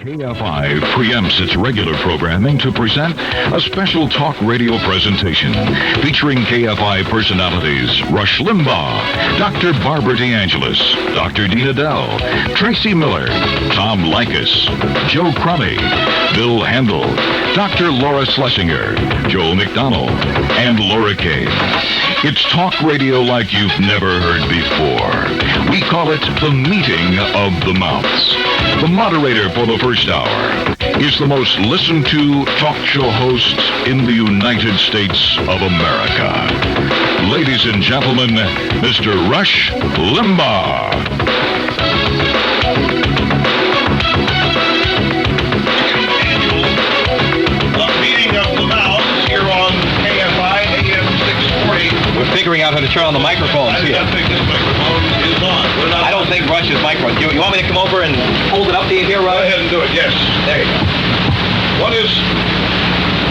KFI preempts its regular programming to present a special talk radio presentation featuring KFI personalities Rush Limbaugh, Dr. Barbara DeAngelis, Dr. Dina Dell, Tracy Miller, Tom Leykis, Joe Crummy, Bill Handel, Dr. Laura Schlessinger, Joe McDonald, and Laura Kay. It's talk radio like you've never heard before. We call it the Meeting of the Mouths. The moderator for the first hour is the most listened to talk show host in the United States of America. Ladies and gentlemen, Mr. Rush Limbaugh. We're figuring out how to turn on the microphones here. I think this microphone is on. I don't think Rush's microphone. You want me to come over and hold it up to you here, Rush? Go ahead and do it, yes. There you go. What is...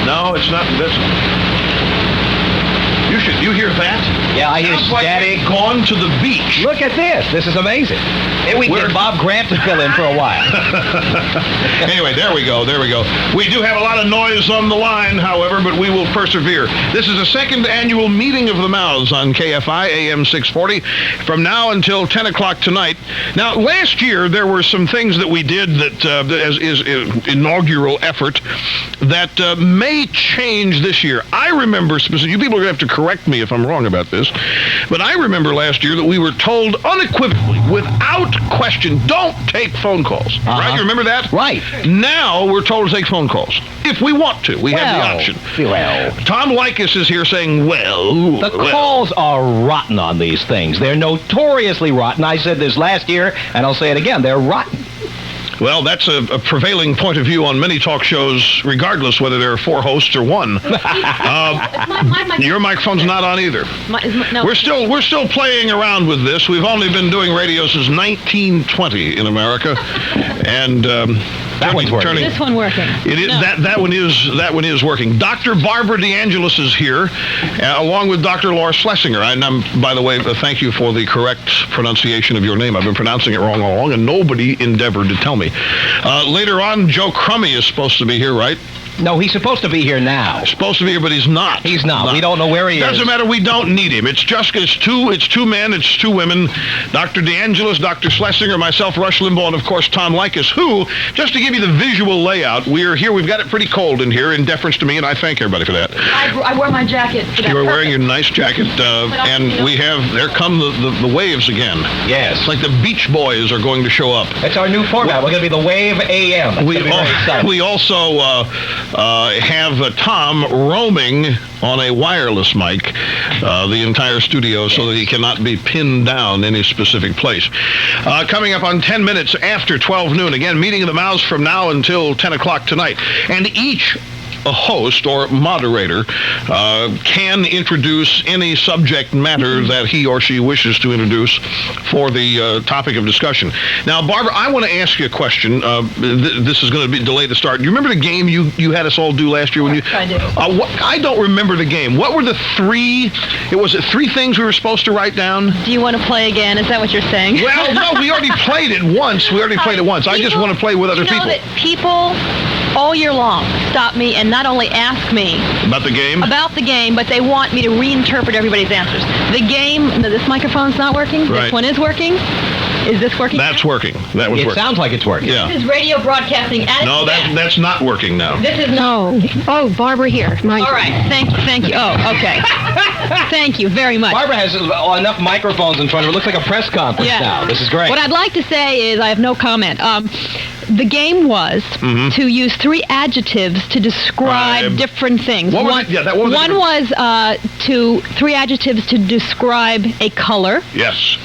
No, it's not this. You hear that? Yeah, I hear Sounds like static. they've gone to the beach. Look at this. This is amazing. Maybe we can get Bob Grant to fill in for a while. Anyway, there we go. We do have a lot of noise on the line, however, but we will persevere. This is the second annual Meeting of the Mouths on KFI, AM 640, from now until 10 o'clock tonight. Now, last year, there were some things that we did that, as is inaugural effort, that may change this year. I remember specifically, you people are going to have to correct me if I'm wrong about this, but I remember last year that we were told unequivocally, without question, don't take phone calls. Right? You remember that? Right. Now we're told to take phone calls. If we want to. We have the option. Well. Tom Leykis is here saying, The calls are rotten on these things. They're notoriously rotten. I said this last year, and I'll say it again. They're rotten. Well, that's a prevailing point of view on many talk shows, regardless whether there are four hosts or one. Your microphone's not on either. No. We're still playing around with this. We've only been doing radio since 1920 in America, and that one's working. This one working. It is that one is working. Dr. Barbara DeAngelis is here, along with Dr. Laura Schlessinger. And by the way, thank you for the correct pronunciation of your name. I've been pronouncing it wrong all along, and nobody endeavored to tell me. Later on, Joe Crummy is supposed to be here, right? No, he's supposed to be here now. Supposed to be here, but he's not. He's not. We don't know where he is. Doesn't matter. We don't need him. It's two men. It's two women. Dr. DeAngelis, Dr. Schlessinger, myself, Rush Limbaugh, and of course Tom Leykis. Who, just to give you the visual layout, we're here. We've got it pretty cold in here, in deference to me, and I thank everybody for that. I wore my jacket for that. You are wearing your nice jacket, and we have. There come the waves again. Yes. It's like the Beach Boys are going to show up. That's our new format. We're going to be the Wave AM. We also have Tom roaming on a wireless mic the entire studio so that he cannot be pinned down any specific place. Coming up on 10 minutes after 12 noon, again, Meeting of the Mouths from now until 10 o'clock tonight. And each a host or moderator can introduce any subject matter that he or she wishes to introduce for the topic of discussion. Now, Barbara, I want to ask you a question. This is going to be delayed to start. You remember the game you had us all do last year? When you? I do. I don't remember the game. What were the three? Was it three things we were supposed to write down? Do you want to play again? Is that what you're saying? Well, no, we already played it once. I just want to play with other people. You know that people all year long stop me and not only ask me about the game, but they want me to reinterpret everybody's answers. The game, no, this microphone's not working. Right. This one is working. Is this working? That's working. That was working. It sounds like it's working. Yeah. This is radio broadcasting at its No, best. that's not working now. This is not. Oh, Barbara here. All right. Thank you. Oh, okay. Thank you very much. Barbara has enough microphones in front of her. It looks like a press conference now. This is great. What I'd like to say is I have no comment. The game was to use three adjectives to describe different things. What was it? Yeah, that was one was three adjectives to describe a color. Yes.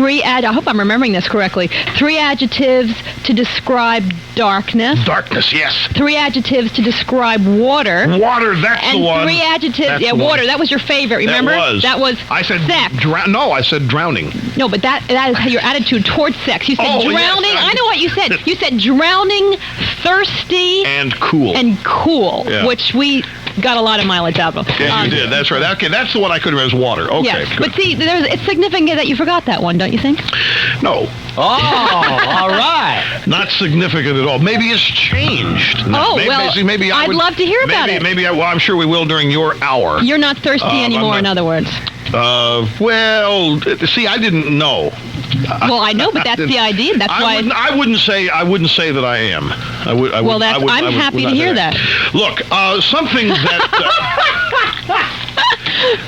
I hope I'm remembering this correctly. Three adjectives to describe darkness. Darkness, yes. Three adjectives to describe water. Water, that's and the one. And three adjectives, water. That was your favorite, remember? That was. I said sex. No, I said drowning. No, but that is your attitude towards sex. You said drowning. Yes, I know what you said. You said drowning, thirsty, and cool. Yeah. Which we got a lot of mileage out of them. Yeah, you did. That's right. Okay, that's the one I couldn't remember as water. Okay, yeah. good. But see, it's significant that you forgot that one, don't you think? No. Oh, all right. Not significant at all. Maybe it's changed. Maybe I'd love to hear about it. Well, I'm sure we will during your hour. You're not thirsty anymore, in other words. Well, see, I didn't know. Well, I know, but that's the idea. That's why I wouldn't say that I am. I'm happy to hear that. Look, something that.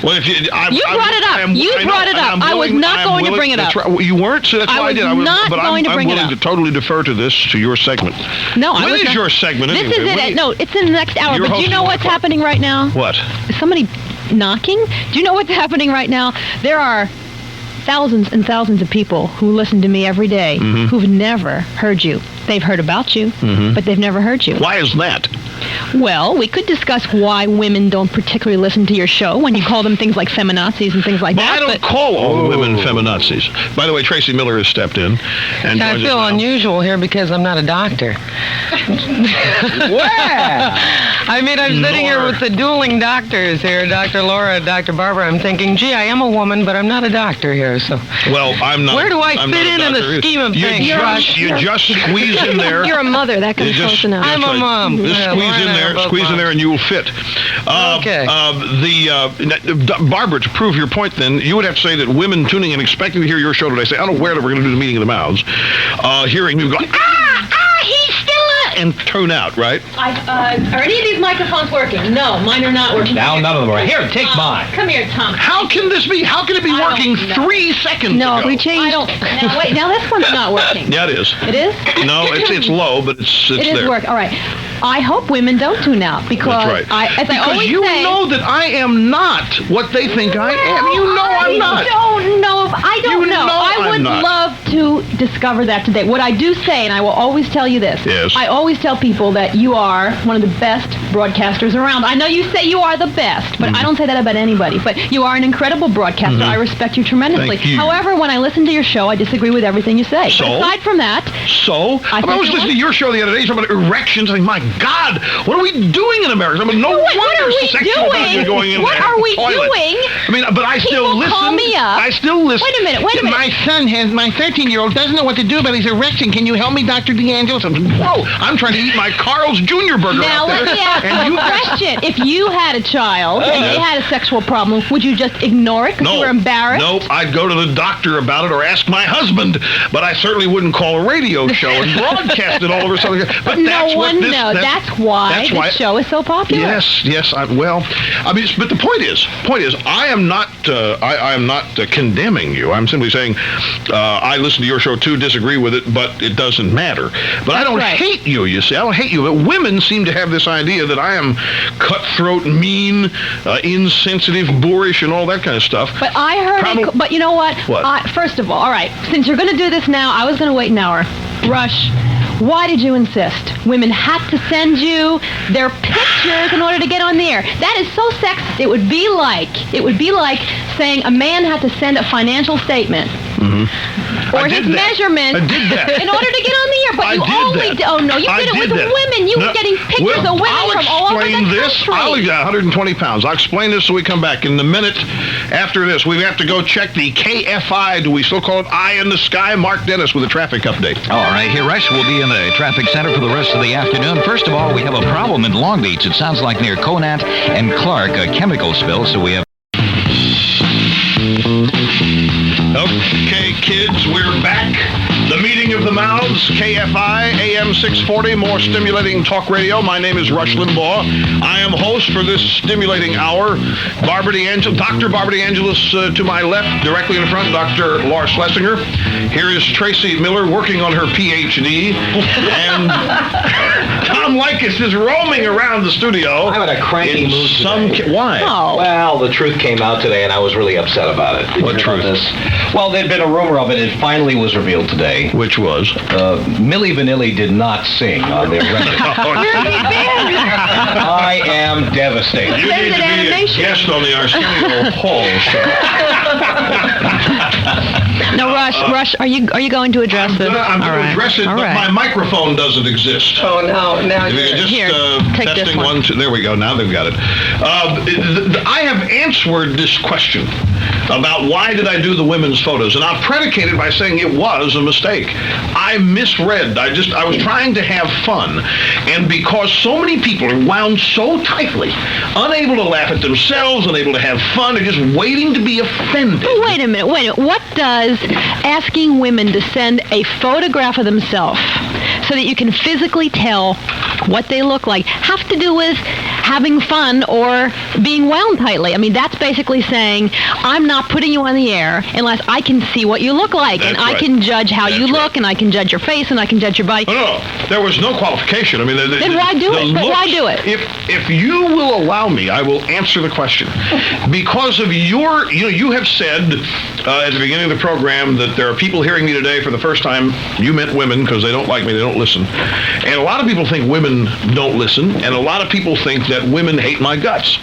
Well, if you brought it up. You brought it up. I was not going to bring it up. Right. You weren't, so that's why I did. I'm not going to bring it up. I'm willing to totally defer to your segment. No, when is your segment anyway? This is it. No, it's in the next hour. But do you know what's happening right now? What? Is somebody knocking? Do you know what's happening right now? There are thousands and thousands of people who listen to me every day who've never heard you. They've heard about you, but they've never heard you. Why is that? Well, we could discuss why women don't particularly listen to your show when you call them things like feminazis and things like that. I don't call all women feminazis. By the way, Tracy Miller has stepped in. And I feel unusual here because I'm not a doctor. I mean, I'm sitting here with the dueling doctors here, Dr. Laura, Dr. Barbara. I'm thinking, gee, I am a woman, but I'm not a doctor here. So, well, I'm not. Where do I fit in the scheme of things? You just squeeze in there. You're a mother. That can be close enough. I'm a mom. Squeeze in there, and you will fit. Okay. Barbara, to prove your point, then you would have to say that women tuning in, expecting to hear your show today, say, "I don't know where we're going to do the meeting of the mouths," hearing you go, he's still and tune out, right? Are any of these microphones working? No, mine are not working. Now none of them are. Here, take mine. Come here, Tom. How can this be? How can it be working 3 seconds ago? No, we changed. Now, wait, now this one's not working. Yeah, it is. It is? No, it's low, but it's there. It is working. All right. I hope women don't tune out because that's right. Because you know that I am not what they think I am. You know I'm not. I don't know. I would love to discover that today. What I do say, and I will always tell you this. Yes. I always tell people that you are one of the best broadcasters around. I know you say you are the best, but I don't say that about anybody. But you are an incredible broadcaster. I respect you tremendously. Thank you. However, when I listen to your show, I disagree with everything you say. So? But aside from that... I was listening to your show the other day, talking about erections. I think, my God, what are we doing in America? I mean, no wonder sexual values are going in What are we toilet. doing? I mean, but I still listen. Call me up. I still listen. Wait a minute. My 13-year-old doesn't know what to do about his erection. Can you help me, Dr. DeAngelis? Whoa, I'm trying to eat my Carl's Jr. burger now, out there. Let me ask you a question. If you had a child and they had a sexual problem, would you just ignore it because you were embarrassed? No, I'd go to the doctor about it or ask my husband, but I certainly wouldn't call a radio show and broadcast it all over something. But that's why the show is so popular. Yes. But the point is, I am not condemning you. I'm simply saying I listen to your show too, disagree with it, but it doesn't matter. But I don't hate you. You see, I don't hate you. But women seem to have this idea that I am cutthroat, mean, insensitive, boorish, and all that kind of stuff. But I heard. But you know what? What? First of all right. Since you're going to do this now, I was going to wait an hour. Rush. Why did you insist? Women had to send you their pictures in order to get on the air. That is so sexist. It would be like saying a man had to send a financial statement. Or his measurements in order to get on the air. But you did it with women. You were getting pictures of women from all over the country. I'll 120 pounds. I'll explain this when we come back. In the minute after this, we have to go check the KFI. Do we still call it Eye in the Sky? Mark Dennis with a traffic update. All right, here, Rush will be in the traffic center for the rest of the afternoon. First of all, we have a problem in Long Beach. It sounds like near Conant and Clark, a chemical spill, so we have... Okay, kids, we're back. The meeting of the mouths, KFI, AM 640, more stimulating talk radio. My name is Rush Limbaugh. I am host for this stimulating hour. Dr. Barbara DeAngelis to my left, directly in front, Dr. Laura Schlessinger. Here is Tracy Miller working on her PhD. And Tom Leykis is roaming around the studio. I'm in a cranky mood today. Why? Oh. Well, the truth came out today, and I was really upset about it. What truth? Well, there'd been a rumor of it. It finally was revealed today. Which was? Milli Vanilli did not sing on their record. I am devastated. You need to be a guest on the Arsenio Hall show. No, Rush, are you going to address this? I'm going to address it, but my microphone doesn't exist. Oh, now If you could just Here, take this testing one. 1, 2. There we go. Now they've got it. I have answered this question about why did I do the women's photos, and I've predicated by saying it was a mistake. I misread. I was trying to have fun, and because so many people are wound so tightly, unable to laugh at themselves, unable to have fun, they're just waiting to be offended. Wait a minute. What does asking women to send a photograph of themselves so that you can physically tell what they look like have to do with having fun or being wound tightly? I mean, that's basically saying, I'm not putting you on the air unless I can see what you look like, That's and I right. can judge how That's you look, right. and I can judge your face, and I can judge your body. Oh, no, there was no qualification. I mean, Then why do it? But why do it? If you will allow me, I will answer the question. Because of you have said at the beginning of the program that there are people hearing me today for the first time. You meant women because they don't like me, they don't listen. And a lot of people think women don't listen, and a lot of people think that women hate my guts.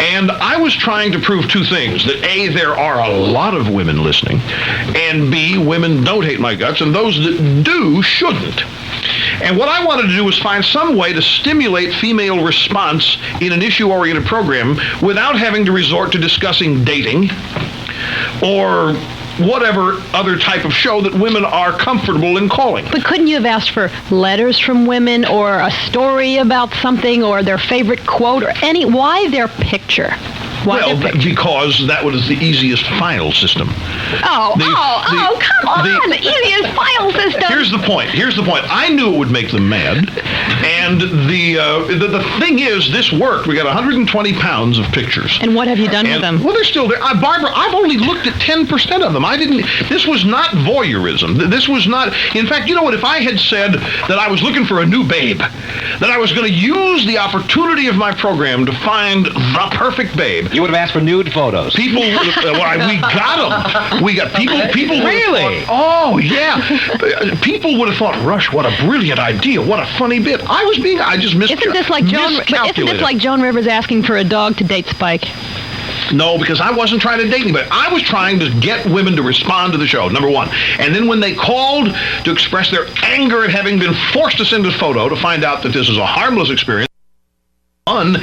And I was trying to prove two things: that A, there are a lot of women listening, and B, women don't hate my guts, and those that do shouldn't. And what I wanted to do was find some way to stimulate female response in an issue-oriented program without having to resort to discussing dating or whatever other type of show that women are comfortable in calling. But couldn't you have asked for letters from women, or a story about something, or their favorite quote, or why their picture? Why Well, their picture? because that was the easiest file system. Come on! the- The easiest file system! Here's the point. I knew it would make them mad. And the thing is, this worked. We got 120 pounds of pictures. And what have you done with them? Well, they're still there. Barbara, I've only looked at 10% of them. This was not voyeurism. This was not, in fact, you know what, if I had said that I was looking for a new babe, that I was going to use the opportunity of my program to find the perfect babe, You would have asked for nude photos. people would have, we got them. We got people would Really? have thought, oh, yeah. People would have thought, Rush, what a brilliant idea. What a funny bit. I just missed. Isn't this like Joan Rivers asking for a dog to date Spike? No, because I wasn't trying to date anybody. I was trying to get women to respond to the show, number one. And then when they called to express their anger at having been forced to send a photo to find out that this is a harmless experience, and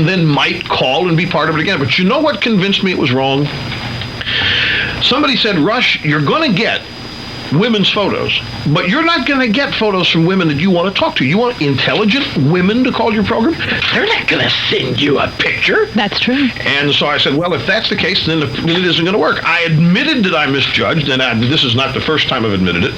then might call and be part of it again. But you know what convinced me it was wrong? Somebody said, Rush, you're going to get women's photos, but you're not going to get photos from women that you want to talk to. You want intelligent women to call your program? They're not going to send you a picture. That's true. And so I said, well, if that's the case, then it isn't going to work. I admitted that I misjudged, and this is not the first time I've admitted it.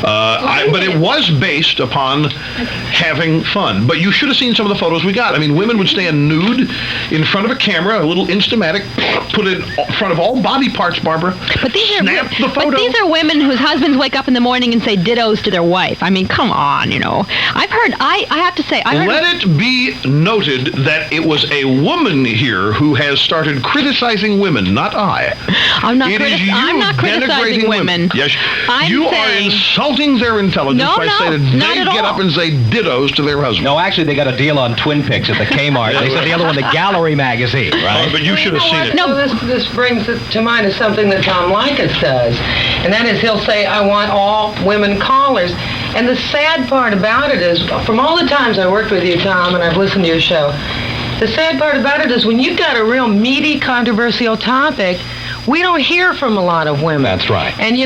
But it was based upon having fun. But you should have seen some of the photos we got. I mean, women would stand nude in front of a camera, a little Instamatic, put it in front of all body parts, Barbara. But these Snap are women whose husbands wake up in the morning and say dittos to their wife. I mean, come on, I've heard. I have to say, Let it be noted that it was a woman here who has started criticizing women, not I. I'm not criticizing denigrating women. Yes, I'm you saying, are insulting their intelligence by saying that not they at get all. up and say dittos to their husband. No, actually, they got a deal on Twin Pics at the Kmart. They said the other one, the Gallery magazine, right? But you should have seen it. No, this brings it to mind is something that Tom Leykis does, and that is he'll say, I want all women callers. And the sad part about it is, from all the times I worked with you, Tom, and I've listened to your show, the sad part about it is when you've got a real meaty, controversial topic, we don't hear from a lot of women. That's right. And,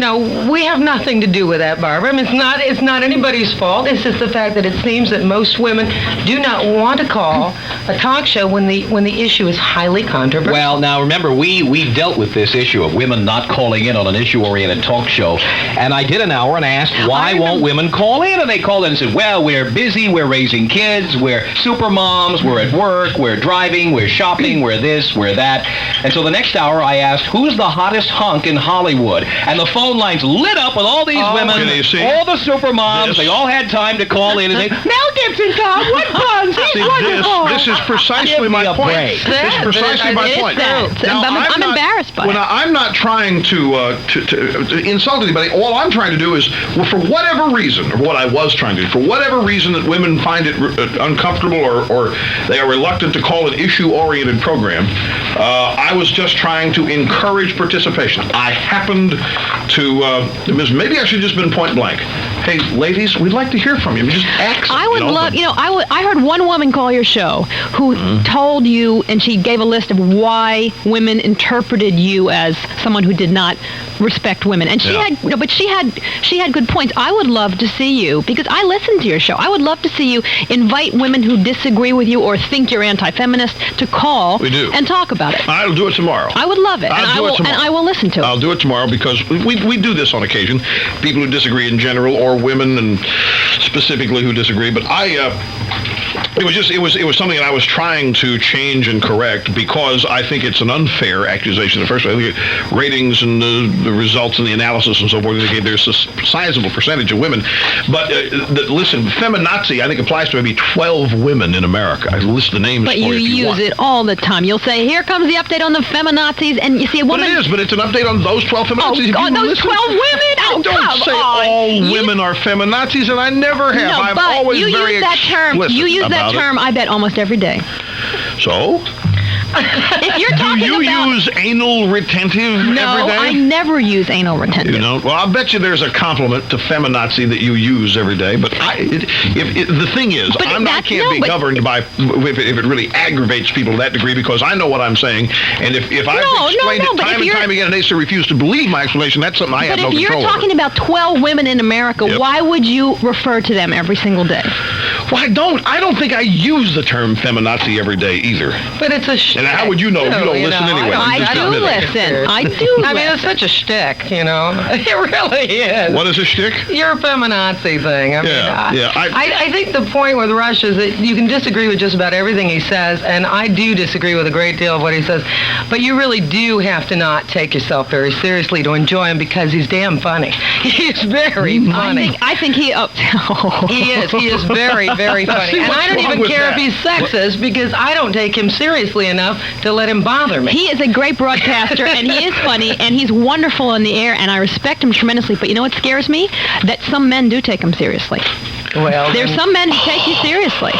we have nothing to do with that, Barbara. I mean, it's not anybody's fault. It's just the fact that it seems that most women do not want to call a talk show when the issue is highly controversial. Well, now remember, we dealt with this issue of women not calling in on an issue-oriented talk show, and I did an hour and asked, why won't women call in? And they called in and said, well, we're busy, we're raising kids, we're super moms, we're at work, we're driving, we're shopping, we're this, we're that. And so the next hour I asked, who's the hottest hunk in Hollywood? And the phone lines lit up with all these women, all the super moms. They all had time to call in and say, Mel Gibson, Tom, what puns? He's wonderful. This is precisely my point. This is precisely my point. I'm embarrassed by it. I'm not trying to insult anybody. All I'm trying to do is, for whatever reason, or what I was trying to do, for whatever reason that women find it uncomfortable or they are reluctant to call an issue-oriented program, I was just trying to encourage participation. I happened to, maybe I should have just been point blank. hey, ladies, we'd like to hear from you. Just ask. I would love, I heard one woman call your show who told you, and she gave a list of why women interpreted you as someone who did not respect women. And she had good points. I would love to see you, because I listen to your show, I would love to see you invite women who disagree with you or think you're anti-feminist to call and talk about it. I'll do it tomorrow. I would love it. And I will listen to it. I'll do it tomorrow, because we do this on occasion. People who disagree in general, or women and specifically who disagree. But it was something that I was trying to change and correct, because I think it's an unfair accusation. In the first place, I think ratings and the results and the analysis and so forth indicate there's a sizable percentage of women. But listen, feminazi, I think, applies to maybe 12 women in America. I list the names but for you. But you use it all the time. You'll say, here comes the update on the feminazis, and you see a woman... But it's an update on those 12 feminazis. Oh, those 12 women? I don't say all women are feminazis, and I never have. No, I'm but always you very use that term. You use that term, I bet, almost every day. So? If you're talking Do you use anal retentive every day? No, I never use anal retentive. You know? Well, I'll bet you there's a compliment to feminazi that you use every day. But the thing is, I can't be governed by if it really aggravates people to that degree, because I know what I'm saying. And if I've explained it time and time again and they still refuse to believe my explanation, that's something I have no control over. But if you're talking about 12 women in America, why would you refer to them every single day? Well, I don't think I use the term feminazi every day either. But it's a shtick. And how would you know? You don't listen anyway. I do listen. I do. I mean, it's such a shtick, you know. It really is. What is a shtick? Your feminazi thing. I think the point with Rush is that you can disagree with just about everything he says, and I do disagree with a great deal of what he says, but you really do have to not take yourself very seriously to enjoy him, because he's damn funny. He's very funny. I think he is. He is very, very funny. And I don't even care if he's sexist, because I don't take him seriously enough to let him bother me. He is a great broadcaster, and he is funny, and he's wonderful on the air, and I respect him tremendously. But you know what scares me? That some men do take him seriously. Well, there's some men who take you seriously.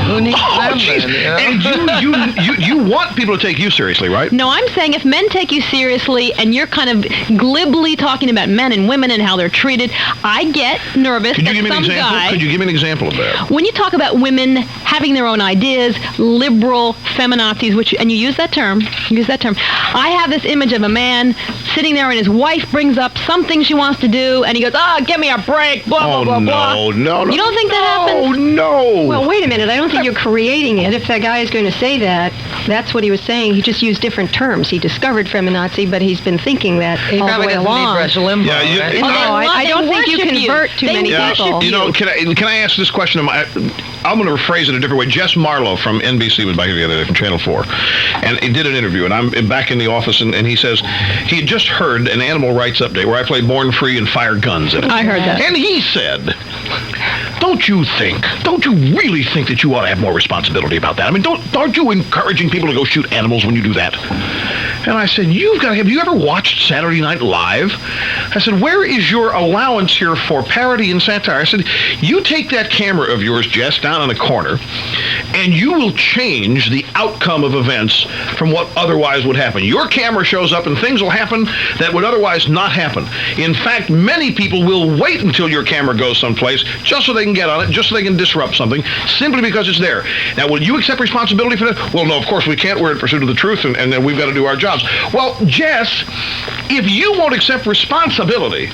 Who needs them then? And you want people to take you seriously, right? No, I'm saying if men take you seriously and you're kind of glibly talking about men and women and how they're treated, I get nervous that some guy... Could you give me an example of that? When you talk about women having their own ideas, liberal feminazis, and you use that term, I have this image of a man sitting there and his wife brings up something she wants to do, and he goes, give me a break, blah, blah, blah, blah. No. You don't think that happens? Oh, no. Well, wait a minute. I don't think you're creating it. If that guy is going to say that, that's what he was saying. He just used different terms. He discovered feminazi, but he's been thinking that all the way along. Rush Limbaugh. I don't think you convert too many people. You know, can I ask this question? I'm going to rephrase it a different way. Jess Marlowe from NBC was back here the other day, from Channel 4, and he did an interview, and I'm back in the office, and he says he had just heard an animal rights update where I played Born Free and fired guns in it. I heard that. And he said, don't you really think that you ought to have more responsibility about that? I mean, aren't you encouraging people to go shoot animals when you do that? And I said, have you ever watched Saturday Night Live? I said, where is your allowance here for parody and satire? I said, you take that camera of yours, Jess, down in a corner, and you will change the outcome of events from what otherwise would happen. Your camera shows up and things will happen that would otherwise not happen. In fact, many people will wait until your camera goes someplace just so they can get on it, just so they can disrupt something, simply because it's there. Now, will you accept responsibility for that? Well, no, of course we can't. We're in pursuit of the truth, and then we've got to do our jobs. Well, Jess, if you won't accept responsibility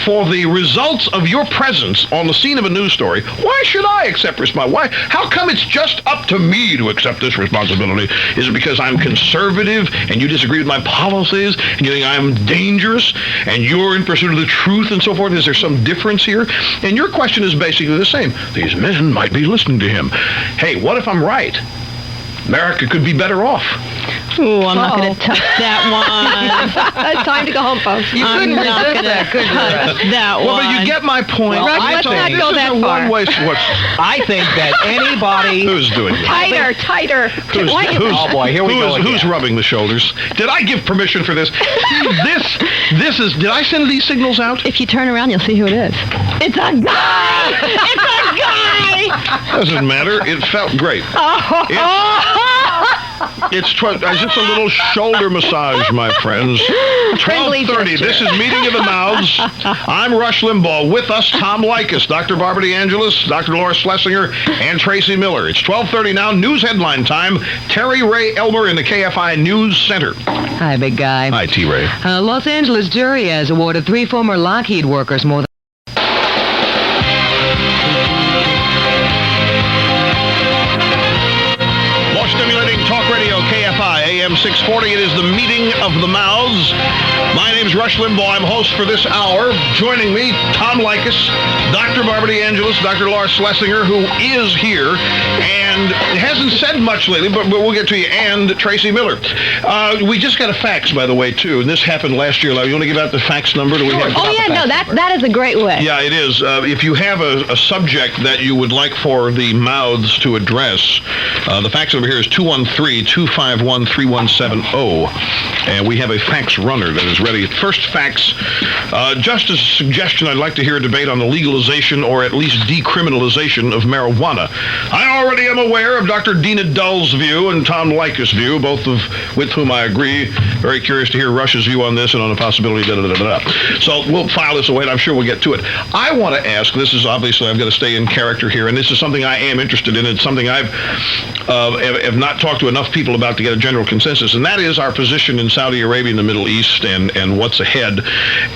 for the results of your presence on the scene of a news story, why should I accept responsibility? How come it's just up to me to accept this responsibility? Is it because I'm conservative and you disagree with my policies and you think I'm dangerous and you're in pursuit of the truth and so forth? Is there some difference here? And your question is basically the same. These men might be listening to him. Hey, what if I'm right? America could be better off. Ooh, I'm not going to touch that one. It's time to go home, folks. You couldn't resist that, could you? That well, one. but you get my point. Well, let's not go that far. I think that anybody... Who's doing that? Tighter. Oh, boy, here we go again. Who's rubbing the shoulders? Did I give permission for this? This is... Did I send these signals out? If you turn around, you'll see who it is. It's a guy! It's a guy! Doesn't matter. It felt great. It's just a little shoulder massage, my friends. Friendly 12:30. gesture. This is Meeting of the Mouths. I'm Rush Limbaugh. With us, Tom Leykis, Dr. Barbara DeAngelis, Dr. Laura Schlessinger, and Tracy Miller. It's 12:30 now. News headline time. Terry Ray Elmer in the KFI News Center. Hi, big guy. Hi, T. Ray. Los Angeles jury has awarded 3 former Lockheed workers more than... More stimulating talk radio, KFI, AM 640. It is the Meeting of the Mouths. My name's Rush Limbaugh. I'm host for this hour. Joining me, Tom Leykis, Dr. Barbara DeAngelis, Dr. Laura Schlessinger, who is here and hasn't said much lately, but we'll get to you, and Tracy Miller. We just got a fax, by the way, too, and this happened last year. You want to give out the fax number? Do we have Oh, yeah, no, that is a great way. Yeah, it is. If you have a subject that you would like for the mouths to address, the fax number here is 213-251-3170, and we have a fax runner that is ready. First fax, just as a suggestion, I'd like to hear a debate on the legalization or at least decriminalization of marijuana. I already am aware of Dr. Dina Dull's view and Tom Leykis' view, both of with whom I agree. Very curious to hear Rush's view on this and on the possibility, So we'll file this away, and I'm sure we'll get to it. I want to ask, this is obviously, I've got to stay in character here, and this is something I am interested in. It's something I've have not talked to enough people about to get a general consensus, and that is our position in Saudi Arabia and the Middle East and what's ahead.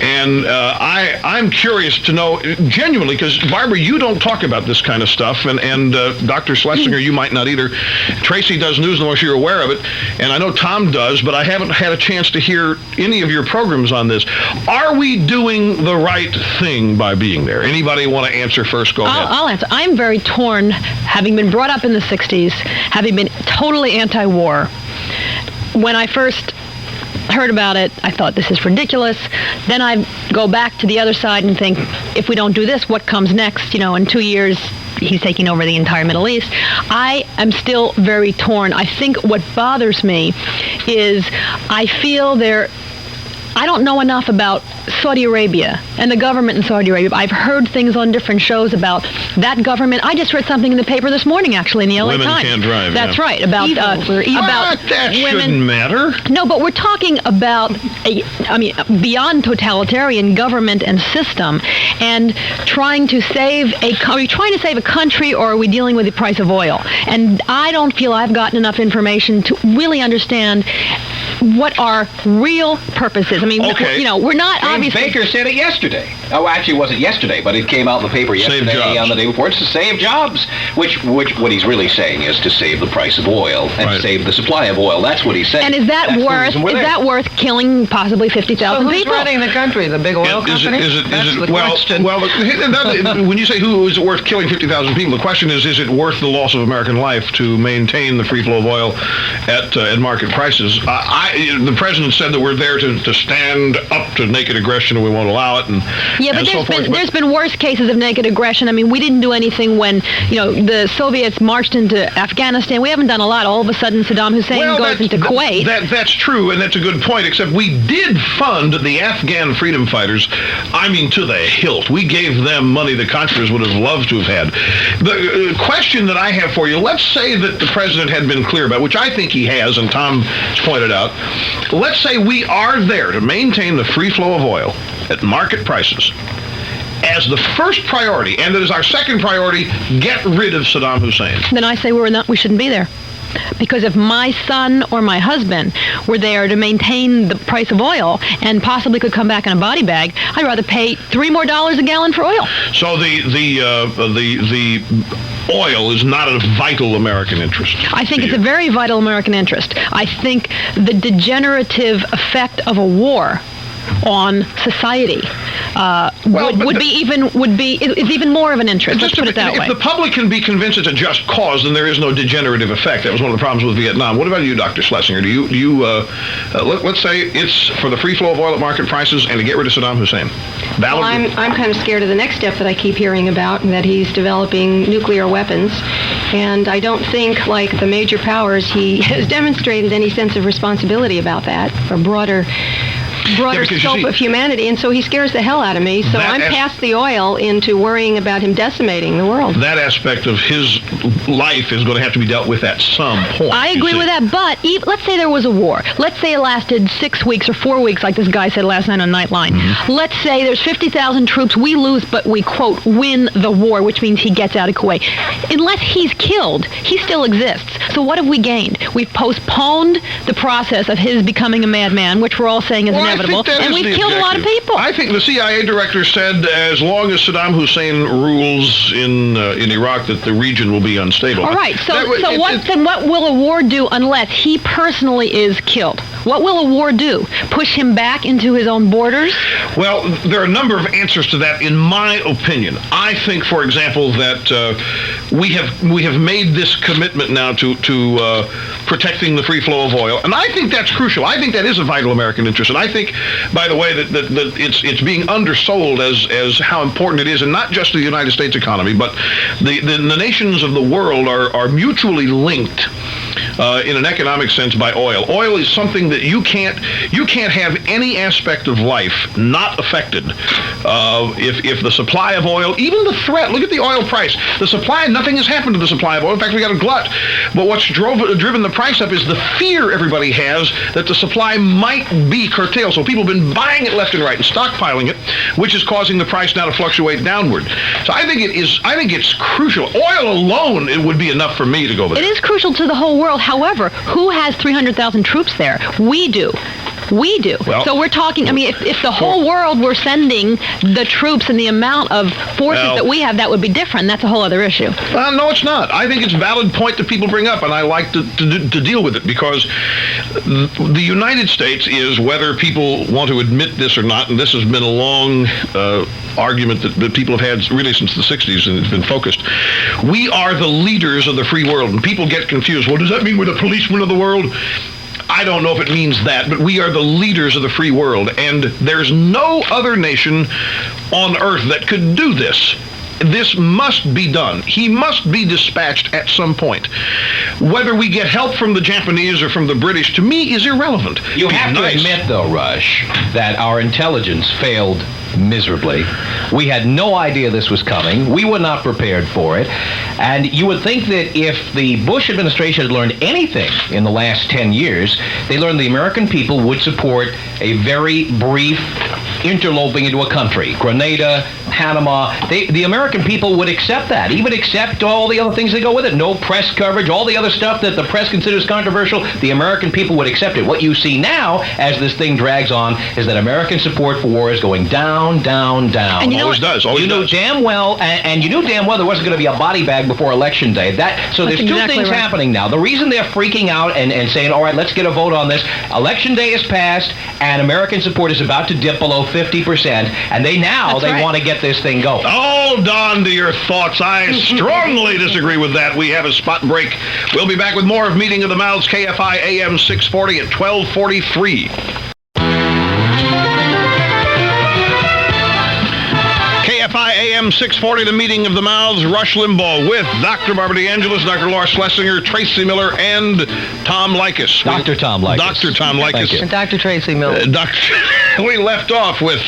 And I'm curious to know, genuinely, because Barbara, you don't talk about this kind of stuff, and Dr. Schlessinger, you might not either. Tracy does news unless you're aware of it, and I know Tom does, but I haven't had a chance to hear any of your programs on this. Are we doing the right thing by being there? Anybody want to answer first? Go ahead. I'll answer. I'm very torn, having been brought up in the 60s, having been totally anti-war. When I first heard about it, I thought, this is ridiculous. Then I go back to the other side and think, if we don't do this, what comes next? In 2 years, he's taking over the entire Middle East. I am still very torn. I think what bothers me is I feel I don't know enough about Saudi Arabia and the government in Saudi Arabia. I've heard things on different shows about that government. I just read something in the paper this morning, actually, in the LA Times. Women can't drive. That's right. About that women. Shouldn't matter. No, but we're talking about beyond totalitarian government and system, and trying to save a country, or are we dealing with the price of oil? And I don't feel I've gotten enough information to really understand what our real purpose is. Okay. We're not James obviously... Baker said it yesterday. Oh, actually, it wasn't yesterday, but it came out in the paper yesterday on the day before. It's to save jobs, which what he's really saying is to save the price of oil and save the supply of oil. That's what he's saying. And is that worth killing possibly 50,000 who's people? running the country? The big oil company? That's the question. Well, when you say who is it worth killing 50,000 people, the question is it worth the loss of American life to maintain the free flow of oil at market prices? The president said that we're there to stand up to naked aggression, and we won't allow it. There's been worse cases of naked aggression. We didn't do anything when the Soviets marched into Afghanistan. We haven't done a lot. All of a sudden, Saddam Hussein goes into Kuwait. That's true, and that's a good point. Except we did fund the Afghan freedom fighters. To the hilt. We gave them money the Contras would have loved to have had. The question that I have for you: let's say that the president had been clear about, which I think he has, and Tom has pointed out. Let's say we are there to maintain the free flow of oil at market prices as the first priority, and that is our second priority, get rid of Saddam Hussein. Then I say we shouldn't be there. Because if my son or my husband were there to maintain the price of oil and possibly could come back in a body bag, I'd rather pay $3 more a gallon for oil. So the oil is not a vital American interest. I think it's a very vital American interest. I think the degenerative effect of a war on society is even more of an interest. Let's put it that way. If the public can be convinced it's a just cause, then there is no degenerative effect. That was one of the problems with Vietnam. What about you, Dr. Schlessinger? Let's say it's for the free flow of oil at market prices and to get rid of Saddam Hussein. Well, I'm kind of scared of the next step that I keep hearing about, and that he's developing nuclear weapons. And I don't think, like the major powers, he has demonstrated any sense of responsibility about that, or broader broader scope of humanity, and so he scares the hell out of me. So I'm past the oil into worrying about him decimating the world. That aspect of his life is going to have to be dealt with at some point. I agree with that, but let's say there was a war. Let's say it lasted 6 weeks or 4 weeks, like this guy said last night on Nightline. Mm-hmm. Let's say there's 50,000 troops. We lose, but we, quote, win the war, which means he gets out of Kuwait. Unless he's killed, he still exists. So what have we gained? We've postponed the process of his becoming a madman, which we're all saying is inevitable, and we've killed a lot of people. I think the CIA director said as long as Saddam Hussein rules in Iraq that the region will be unstable. All right, so what will a war do unless he personally is killed? What will a war do? Push him back into his own borders? Well, there are a number of answers to that, in my opinion. I think, for example, that we have made this commitment now to protecting the free flow of oil, and I think that's crucial. I think that is a vital American interest, and I think, by the way, that it's being undersold as how important it is, and not just the United States economy, but the nations of the world are mutually linked in an economic sense by oil. Oil is something that you can't have any aspect of life not affected if the supply of oil, even the threat. Look at the oil price. The supply, nothing has happened to the supply of oil. In fact, we got a glut. But what's driven the price up is the fear everybody has that the supply might be curtailed. So people have been buying it left and right and stockpiling it, which is causing the price now to fluctuate downward. So I think it's crucial. Oil alone, it would be enough for me to go there. It is crucial to the whole world. However, who has 300,000 troops there? We do. Well, so we're talking, I mean, if the whole world were sending the troops and the amount of forces that we have, that would be different. That's a whole other issue. No, it's not. I think it's a valid point that people bring up, and I like to deal with it, because the United States is, whether people want to admit this or not, and this has been a long argument that people have had really since the 60s, and it's been focused. We are the leaders of the free world, and people get confused. Well, does that mean we're the policemen of the world? I don't know if it means that, but we are the leaders of the free world, and there's no other nation on earth that could do this. This must be done. He must be dispatched at some point. Whether we get help from the Japanese or from the British, to me, is irrelevant. You have to admit, though, Rush, that our intelligence failed miserably. We had no idea this was coming. We were not prepared for it. And you would think that if the Bush administration had learned anything in the last 10 years, they learned the American people would support a very brief interloping into a country. Grenada, Panama. The American people would accept that, even accept all the other things that go with it. No press coverage, all the other stuff that the press considers controversial. The American people would accept it. What you see now, as this thing drags on, is that American support for war is going down, down, down. And you always does. You knew damn well, and you knew damn well there wasn't going to be a body bag before Election Day. So there's two things happening now. The reason they're freaking out and saying, all right, let's get a vote on this. Election Day is passed, and American support is about to dip below 50%, and they want to get this thing going. Hold on to your thoughts. I strongly disagree with that. We have a spot break. We'll be back with more of Meeting of the Mouths, KFI AM 640 at 12:43. KFI AM 640, the Meeting of the Mouths, Rush Limbaugh with Dr. Barbara DeAngelis, Dr. Laura Schlessinger, Tracy Miller, and Tom Leykis. Dr. Tom Leykis. Dr. Tom Leykis. And Dr. Tracy Miller. We left off with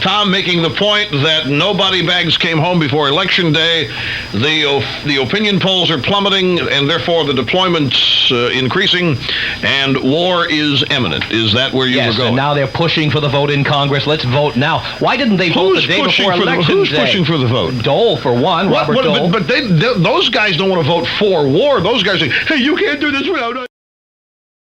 Tom making the point that no body bags came home before Election Day. The opinion polls are plummeting, and therefore the deployment's increasing, and war is imminent. Is that where you were going? Yes, and now they're pushing for the vote in Congress. Let's vote now. Why didn't they vote the day before Election Day? Who's pushing for the vote? Dole, for one. Robert Dole. But those guys don't want to vote for war. Those guys say, hey, you can't do this without us.